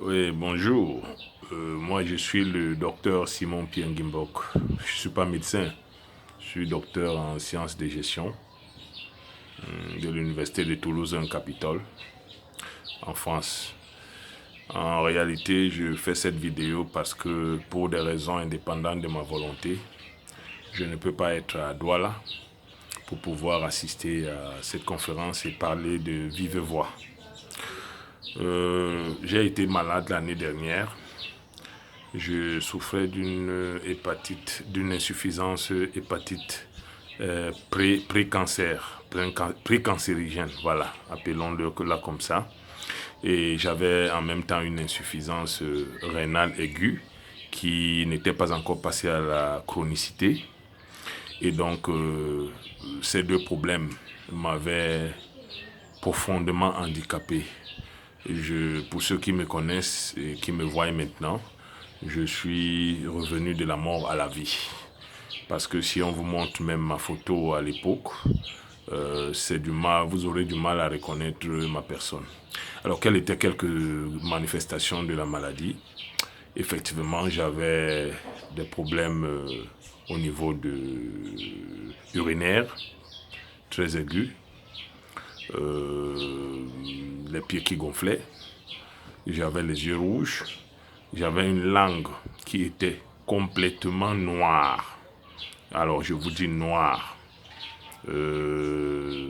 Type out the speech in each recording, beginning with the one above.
Oui, bonjour. Moi, je suis le docteur Simon Piengimbok. Je ne suis pas médecin. Je suis docteur en sciences de gestion de l'Université de Toulouse, en Capitole, en France. En réalité, je fais cette vidéo parce que, pour des raisons indépendantes de ma volonté, je ne peux pas être à Douala pour pouvoir assister à cette conférence et parler de vive voix. J'ai été malade l'année dernière. Je souffrais d'une hépatite, d'une insuffisance hépatite pré-cancer, pré-cancérigène, voilà, appelons-le là comme ça. Et j'avais en même temps une insuffisance rénale aiguë qui n'était pas encore passée à la chronicité. Et donc, ces deux problèmes m'avaient profondément handicapé. Pour ceux qui me connaissent et qui me voient maintenant, je suis revenu de la mort à la vie. Parce que si on vous montre même ma photo à l'époque, vous aurez du mal à reconnaître ma personne. Alors, quelles étaient quelques manifestations de la maladie? Effectivement, j'avais des problèmes au niveau urinaire, très aigus, les pieds qui gonflaient, j'avais les yeux rouges, j'avais une langue qui était complètement noire. Alors, je vous dis noire. Euh,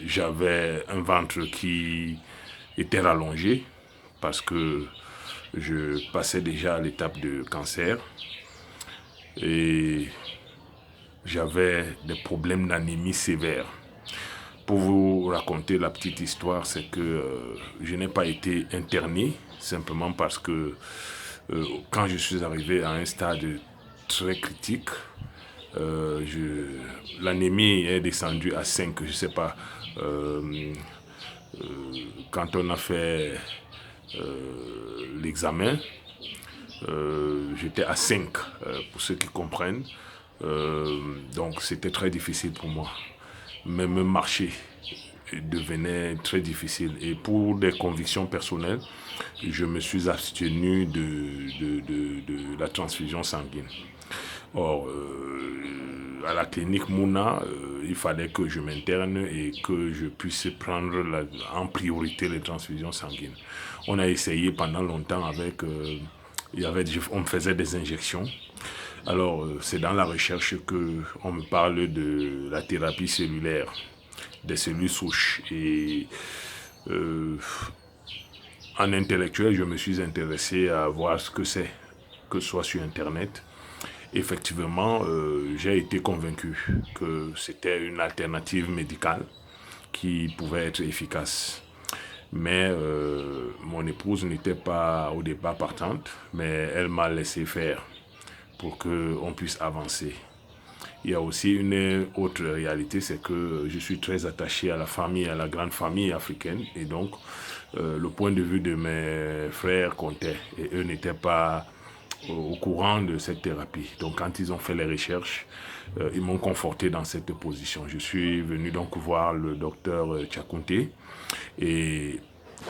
J'avais un ventre qui était rallongé parce que je passais déjà à l'étape de cancer et j'avais des problèmes d'anémie sévère. Pour vous raconter la petite histoire, c'est que je n'ai pas été interné simplement parce que quand je suis arrivé à un stade très critique, l'anémie est descendue à 5. Je ne sais pas, euh, quand on a fait l'examen, j'étais à 5, pour ceux qui comprennent. Donc c'était très difficile pour moi. Même marcher devenait très difficile. Et pour des convictions personnelles, je me suis abstenu de la transfusion sanguine. Or, à la clinique Mouna, il fallait que je m'interne et que je puisse prendre en priorité les transfusions sanguines. On a essayé pendant longtemps avec... on me faisait des injections. Alors, c'est dans la recherche qu'on me parle de la thérapie cellulaire, des cellules souches. Et euh, en intellectuel, je me suis intéressé à voir ce que c'est, que ce soit sur Internet. Effectivement, j'ai été convaincu que c'était une alternative médicale qui pouvait être efficace. Mais mon épouse n'était pas au départ partante, mais elle m'a laissé faire pour qu'on puisse avancer. Il y a aussi une autre réalité, c'est que je suis très attaché à la famille, à la grande famille africaine, et donc le point de vue de mes frères comptait, et eux n'étaient pas au courant de cette thérapie. Donc quand ils ont fait les recherches, ils m'ont conforté dans cette position. Je suis venu donc voir le docteur Tchakounté et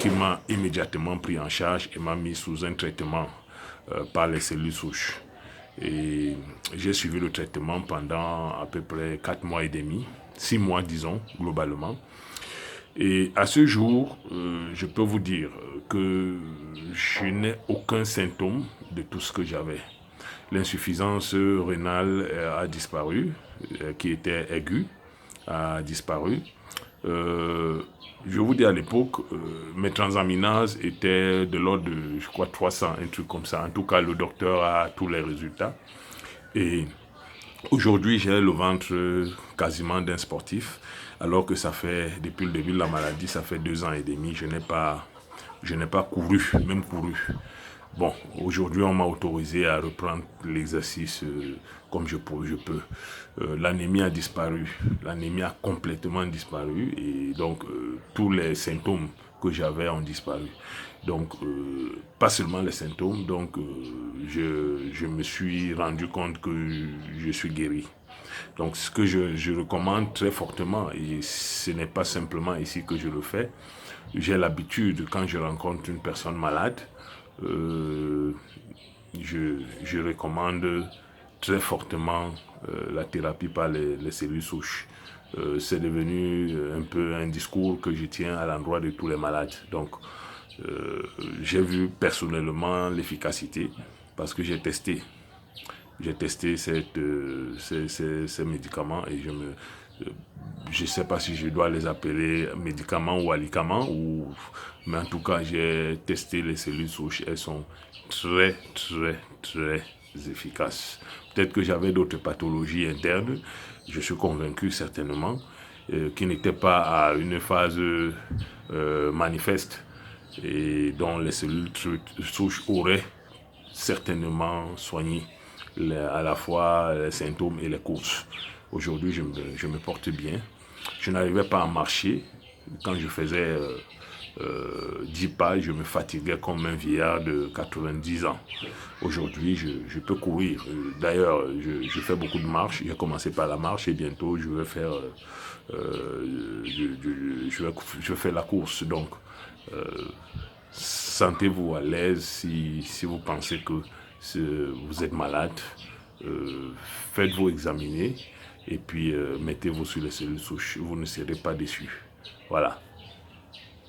qui m'a immédiatement pris en charge et m'a mis sous un traitement par les cellules souches. Et j'ai suivi le traitement pendant à peu près 4 mois et demi, 6 mois disons, globalement. Et à ce jour, je peux vous dire que je n'ai aucun symptôme de tout ce que j'avais. L'insuffisance rénale a disparu, qui était aiguë, a disparu. Euh, je vous dis à l'époque, mes transaminases étaient de l'ordre de, je crois, 300, un truc comme ça. En tout cas, le docteur a tous les résultats. Et aujourd'hui, j'ai le ventre quasiment d'un sportif, alors que ça fait, depuis le début de la maladie, ça fait 2 ans et demi, je n'ai pas couru, même couru. Bon, aujourd'hui, on m'a autorisé à reprendre l'exercice comme je peux. L'anémie a disparu. L'anémie a complètement disparu et donc tous les symptômes que j'avais ont disparu. Donc, pas seulement les symptômes, donc je me suis rendu compte que je suis guéri. Donc, ce que je recommande très fortement, et ce n'est pas simplement ici que je le fais, j'ai l'habitude, quand je rencontre une personne malade, je recommande très fortement la thérapie par les cellules souches. C'est devenu un peu un discours que je tiens à l'endroit de tous les malades. Donc, j'ai vu personnellement l'efficacité parce que j'ai testé. J'ai testé ces médicaments et je ne sais pas si je dois les appeler médicaments ou alicaments, mais en tout cas, j'ai testé les cellules souches. Elles sont très, très, très efficaces. Peut-être que j'avais d'autres pathologies internes, je suis convaincu certainement, qui n'étaient pas à une phase manifeste et dont les cellules souches auraient certainement soigné à la fois les symptômes et les causes. Aujourd'hui, je me porte bien. Je n'arrivais pas à marcher. Quand je faisais 10 pas, je me fatiguais comme un vieillard de 90 ans. Aujourd'hui, je peux courir. D'ailleurs, je fais beaucoup de marches. J'ai commencé par la marche et bientôt, je vais faire, je vais faire la course. Donc, sentez-vous à l'aise si vous pensez que vous êtes malade. Faites-vous examiner et puis mettez-vous sur les cellules souches. Vous ne serez pas déçus. Voilà.